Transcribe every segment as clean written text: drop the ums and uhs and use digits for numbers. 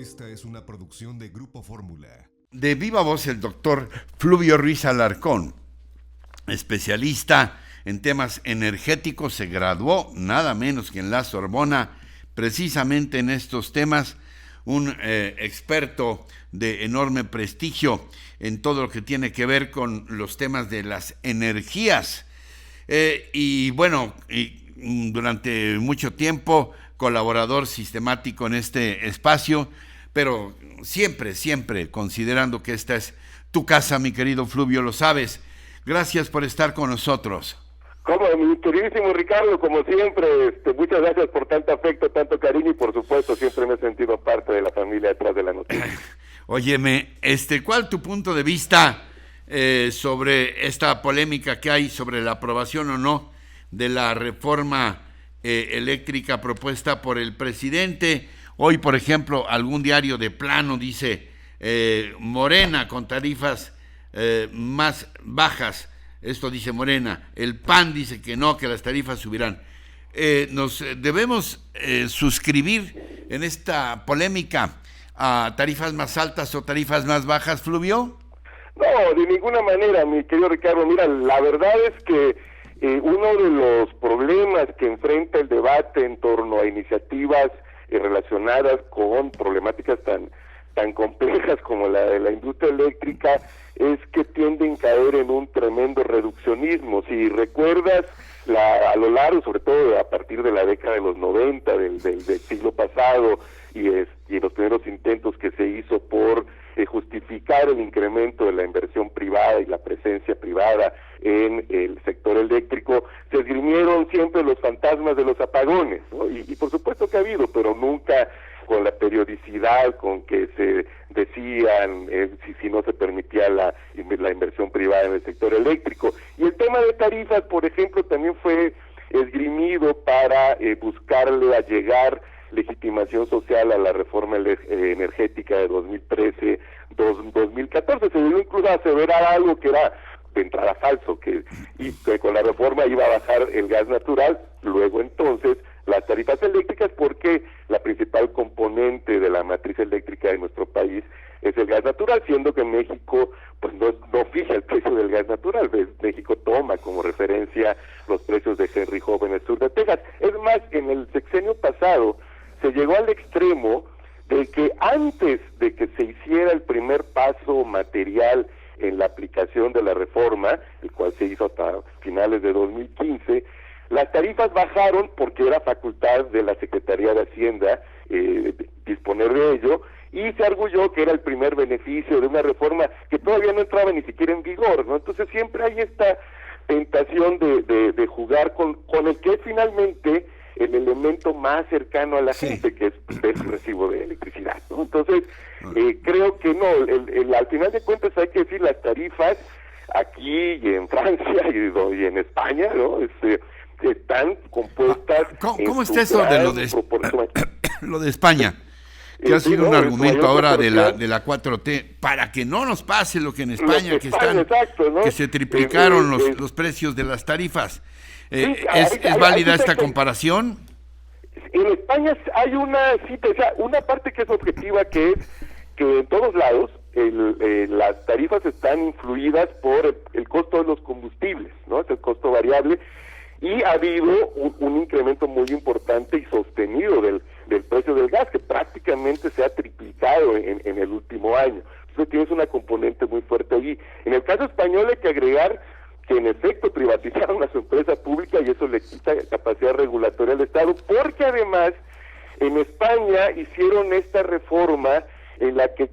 Esta es una producción de Grupo Fórmula. De viva voz el doctor Fluvio Ruiz Alarcón, especialista en temas energéticos, se graduó nada menos que en la Sorbona, precisamente en estos temas, un experto de enorme prestigio en todo lo que tiene que ver con los temas de las energías. Y durante mucho tiempo colaborador sistemático en este espacio, pero siempre considerando que esta es tu casa, mi querido Fluvio, lo sabes. Gracias por estar con nosotros. Como mi queridísimo Ricardo, como siempre, muchas gracias por tanto afecto, tanto cariño y por supuesto siempre me he sentido parte de la familia detrás de la noticia. Óyeme, ¿cuál es tu punto de vista sobre esta polémica que hay sobre la aprobación o no de la reforma eléctrica propuesta por el presidente? Hoy, por ejemplo, algún diario de plano dice Morena con tarifas más bajas. Esto dice Morena. El PAN dice que no, que las tarifas subirán. ¿Nos debemos suscribir en esta polémica a tarifas más altas o tarifas más bajas, Fluvio? No, de ninguna manera, mi querido Ricardo. Mira, la verdad es que uno de los problemas que enfrenta el debate en torno a iniciativas relacionadas con problemáticas tan complejas como la de la industria eléctrica es que tienden a caer en un tremendo reduccionismo. Si recuerdas, a lo largo, sobre todo a partir de la década de los 90 del siglo pasado y los primeros intentos que se hizo por justificar el incremento de la inversión privada y la presencia privada en el sector eléctrico, se esgrimieron siempre los fantasmas de los apagones, ¿no? Y por supuesto que ha habido, pero nunca con la periodicidad con que se decían si no se permitía la inversión privada en el sector eléctrico. Y el tema de tarifas, por ejemplo, también fue esgrimido para buscarle allegar legitimación social a la reforma energética de 2013-2014. Se llegó incluso a aseverar algo que era de entrada falso, que con la reforma iba a bajar el gas natural, luego entonces las tarifas eléctricas, porque la principal componente de la matriz eléctrica de nuestro país es el gas natural, siendo que México pues no fija el precio del gas natural. México toma como referencia los precios de Henry Hub en el sur de Texas. Es más, en el sexenio pasado se llegó al extremo de que antes de que se hiciera el primer paso material en la aplicación de la reforma, el cual se hizo hasta finales de 2015, las tarifas bajaron porque era facultad de la Secretaría de Hacienda disponer de ello, y se arguyó que era el primer beneficio de una reforma que todavía no entraba ni siquiera en vigor, ¿no? Entonces siempre hay esta tentación de jugar con el que es finalmente el elemento más cercano a la gente, que es el recibo de electricidad, ¿no? Entonces, creo que no, al final de cuentas hay que decir, las tarifas aquí y en Francia y en España, ¿no? Están compuestas. ¿Cómo está eso de lo de España? Que ha sido un argumento ahora de la 4T, para que no nos pase lo que en España, exacto, ¿no? Que se triplicaron los precios de las tarifas. ¿Es válida esta comparación? En España hay una parte que es objetiva, que es que en todos lados las tarifas están influidas por el costo de los combustibles, ¿no? Es el costo variable, y ha habido un incremento muy importante y sostenido del precio del gas, que prácticamente se ha triplicado en el último año. Entonces tienes una componente muy fuerte allí. En el caso español hay que agregar que en efecto privatizaron a su empresa pública y eso le quita capacidad regulatoria al Estado, porque además en España hicieron esta reforma en la que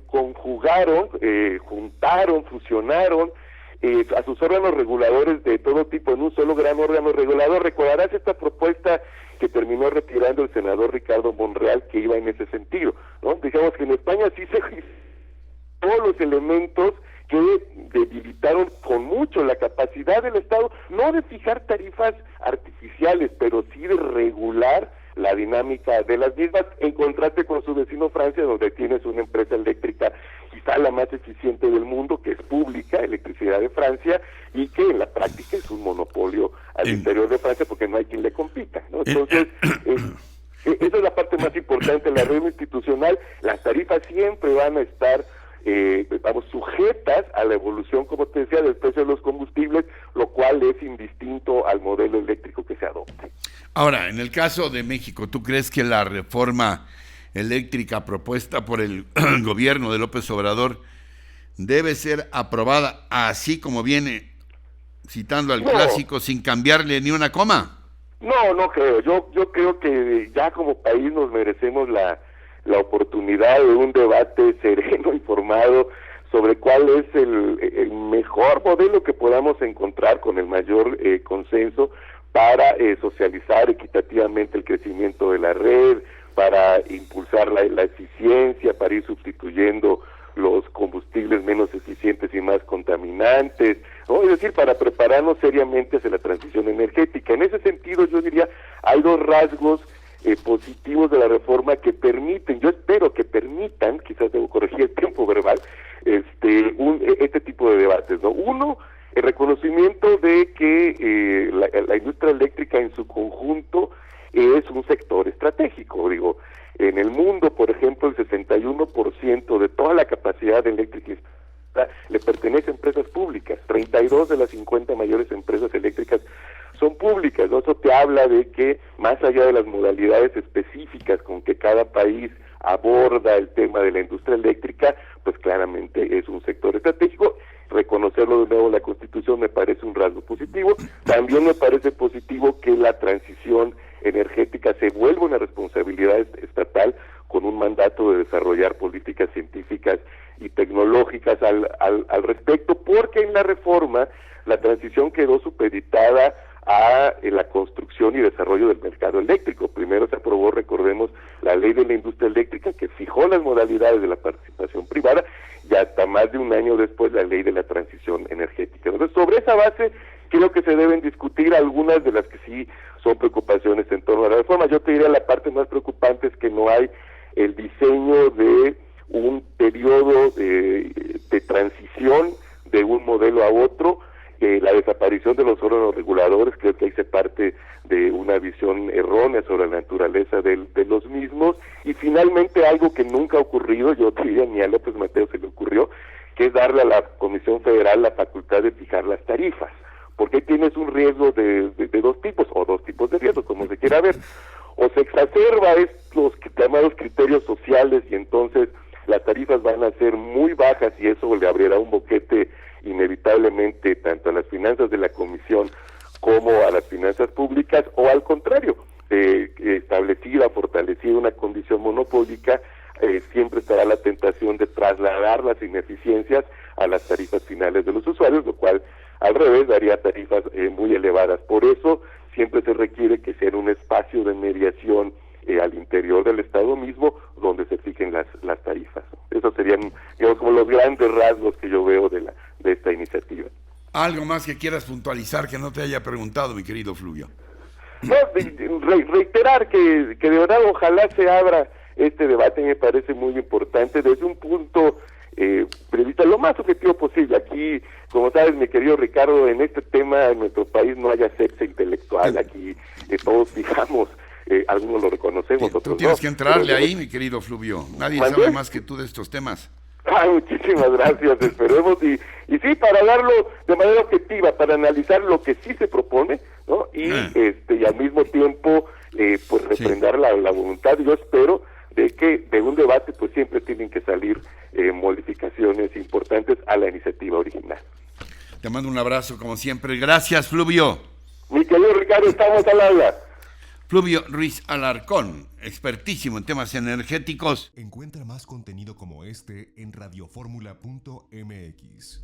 fusionaron a sus órganos reguladores de todo tipo en un solo gran órgano regulador. Recordarás esta propuesta que terminó retirando el senador Ricardo Monreal, que iba en ese sentido, ¿no? Digamos que en España sí se todos los elementos que debilitaron con mucho la capacidad del Estado, no de fijar tarifas artificiales, pero sí de regular la dinámica de las mismas, en contraste con su vecino Francia, donde tienes una empresa eléctrica quizá la más eficiente del mundo, que es pública, Electricidad de Francia, y que en la práctica es un monopolio al interior de Francia porque no hay quien le compita, ¿no? Entonces, Esa es la parte más importante. En la red institucional, las tarifas siempre van a estar sujetas a la evolución, como te decía, del precio de los combustibles, lo cual es indistinto al modelo eléctrico que se adopte. Ahora, en el caso de México, ¿tú crees que la reforma eléctrica propuesta por el gobierno de López Obrador debe ser aprobada así como viene, citando al clásico, sin cambiarle ni una coma? No creo. Yo creo que ya como país nos merecemos la oportunidad de un debate sereno, informado, sobre cuál es el mejor modelo que podamos encontrar con el mayor consenso para socializar equitativamente el crecimiento de la red, para impulsar la eficiencia, para ir sustituyendo los combustibles menos eficientes y más contaminantes, ¿no? Es decir, para prepararnos seriamente hacia la transición energética. En ese sentido, yo diría, hay dos rasgos positivos de la reforma que permiten, yo espero que permitan, quizás debo corregir el tiempo verbal, este tipo de debates, ¿no? Uno, el reconocimiento de que la industria eléctrica en su conjunto es un sector estratégico. Digo, en el mundo, por ejemplo, el 61% de toda la capacidad eléctrica le pertenece a empresas públicas. 32 de las 50 mayores empresas eléctricas son públicas, ¿no? Eso te habla de que, más allá de las modalidades específicas con que cada país aborda el tema de la industria eléctrica, pues claramente es un sector estratégico. Reconocerlo de nuevo en la Constitución me parece un rasgo positivo. También me parece positivo que la transición energética se vuelva una responsabilidad estatal, con un mandato de desarrollar políticas científicas y tecnológicas al respecto, porque en la reforma la transición quedó supeditada a la construcción y desarrollo del mercado eléctrico. Primero se aprobó, recordemos, la ley de la industria eléctrica, que fijó las modalidades de la participación privada, y hasta más de un año después la ley de la transición energética. Entonces, sobre esa base, creo que se deben discutir algunas de las que sí son preocupaciones en torno a la reforma. Yo te diría, la parte más preocupante es que no hay el diseño de un periodo de transición de un modelo a otro. La desaparición de los órganos reguladores, creo que ahí se parte de una visión errónea sobre la naturaleza de los mismos. Y finalmente, algo que nunca ha ocurrido, yo te diría, ni a López Mateos se le ocurrió, que es darle a la Comisión Federal la facultad de fijar las tarifas, porque ahí tienes un riesgo de dos tipos, o dos tipos de riesgos, como se quiera ver. O se exacerba los llamados criterios sociales, y entonces las tarifas van a ser muy bajas, y eso le abrirá un boquete inevitablemente tanto a las finanzas de la Comisión como a las finanzas públicas, o al contrario, establecida, fortalecida una condición monopólica, siempre estará la tentación de trasladar las ineficiencias a las tarifas finales de los usuarios, lo cual al revés daría tarifas muy elevadas. Por eso siempre se requiere que sea un espacio de mediación al interior del Estado mismo, donde se fijen las tarifas. Esos serían, digamos, como los grandes rasgos que yo veo de esta iniciativa. ¿Algo más que quieras puntualizar que no te haya preguntado, mi querido Fluvio? No, reiterar que de verdad ojalá se abra este debate. Me parece muy importante desde un punto de vista lo más objetivo posible. Aquí, como sabes, mi querido Ricardo, en este tema en nuestro país no haya sexo intelectual. Aquí todos fijamos, algunos lo reconocemos, otros no. Tú tienes que entrarle ahí, mi querido Fluvio. Nadie sabe más que tú de estos temas. Ay, muchísimas gracias, esperemos, y sí, para darlo de manera objetiva, para analizar lo que sí se propone, ¿no? Y al mismo tiempo, pues refrendar la voluntad. Yo espero de que de un debate pues siempre tienen que salir modificaciones importantes a la iniciativa original. Te mando un abrazo como siempre. Gracias, Fluvio. Mi querido Ricardo, estamos al habla. Fluvio Ruiz Alarcón, expertísimo en temas energéticos. Encuentra más contenido como este en radioformula.mx.